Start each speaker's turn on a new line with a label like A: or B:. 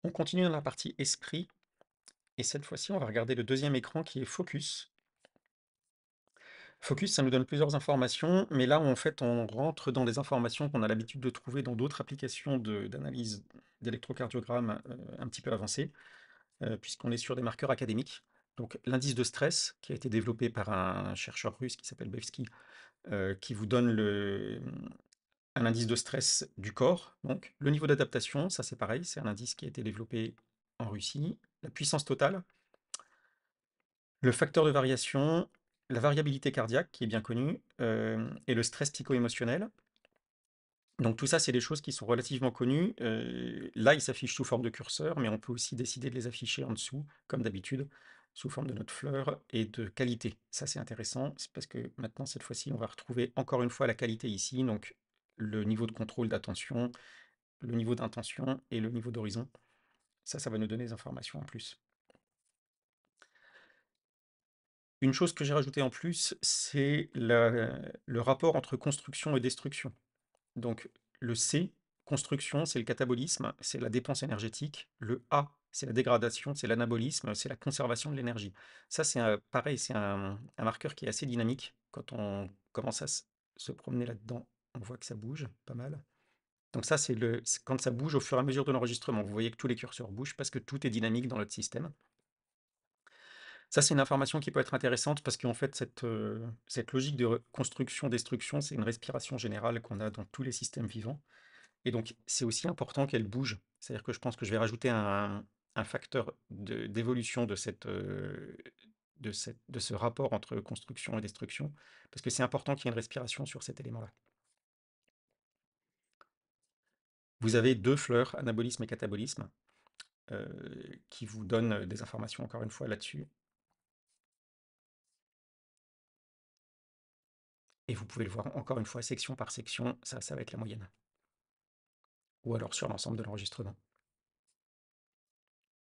A: On continue dans la partie esprit et cette fois-ci, on va regarder le deuxième écran qui est focus. Focus, ça nous donne plusieurs informations, mais là, en fait, on rentre dans des informations qu'on a l'habitude de trouver dans d'autres applications d'analyse d'électrocardiogramme un petit peu avancées, puisqu'on est sur des marqueurs académiques. Donc l'indice de stress, qui a été développé par un chercheur russe qui s'appelle Bevsky, qui vous donne un indice de stress du corps. Donc le niveau d'adaptation, ça c'est pareil, c'est un indice qui a été développé en Russie. La puissance totale, le facteur de variation, la variabilité cardiaque, qui est bien connue, et le stress psycho-émotionnel. Donc tout ça, c'est des choses qui sont relativement connues. Là, ils s'affichent sous forme de curseur, mais on peut aussi décider de les afficher en dessous, comme d'habitude, sous forme de note fleur et de qualité. Ça, c'est intéressant, c'est parce que maintenant, cette fois-ci, on va retrouver encore une fois la qualité ici, donc le niveau de contrôle d'attention, le niveau d'intention et le niveau d'horizon. Ça va nous donner des informations en plus. Une chose que j'ai rajoutée en plus, c'est le rapport entre construction et destruction. Donc le C, construction, c'est le catabolisme, c'est la dépense énergétique. Le A, c'est la dégradation, c'est l'anabolisme, c'est la conservation de l'énergie. Ça, c'est pareil, c'est un marqueur qui est assez dynamique. Quand on commence à se promener là-dedans, on voit que ça bouge pas mal. Donc ça, c'est quand ça bouge au fur et à mesure de l'enregistrement. Vous voyez que tous les curseurs bougent parce que tout est dynamique dans notre système. Ça, c'est une information qui peut être intéressante parce qu'en fait, cette logique de construction-destruction, c'est une respiration générale qu'on a dans tous les systèmes vivants. Et donc, c'est aussi important qu'elle bouge. C'est-à-dire que je pense que je vais rajouter un facteur d'évolution de ce rapport entre construction et destruction, parce que c'est important qu'il y ait une respiration sur cet élément-là. Vous avez deux fleurs, anabolisme et catabolisme, euh, qui vous donnent des informations encore une fois là-dessus. Et vous pouvez le voir encore une fois, section par section, ça va être la moyenne. Ou alors sur l'ensemble de l'enregistrement.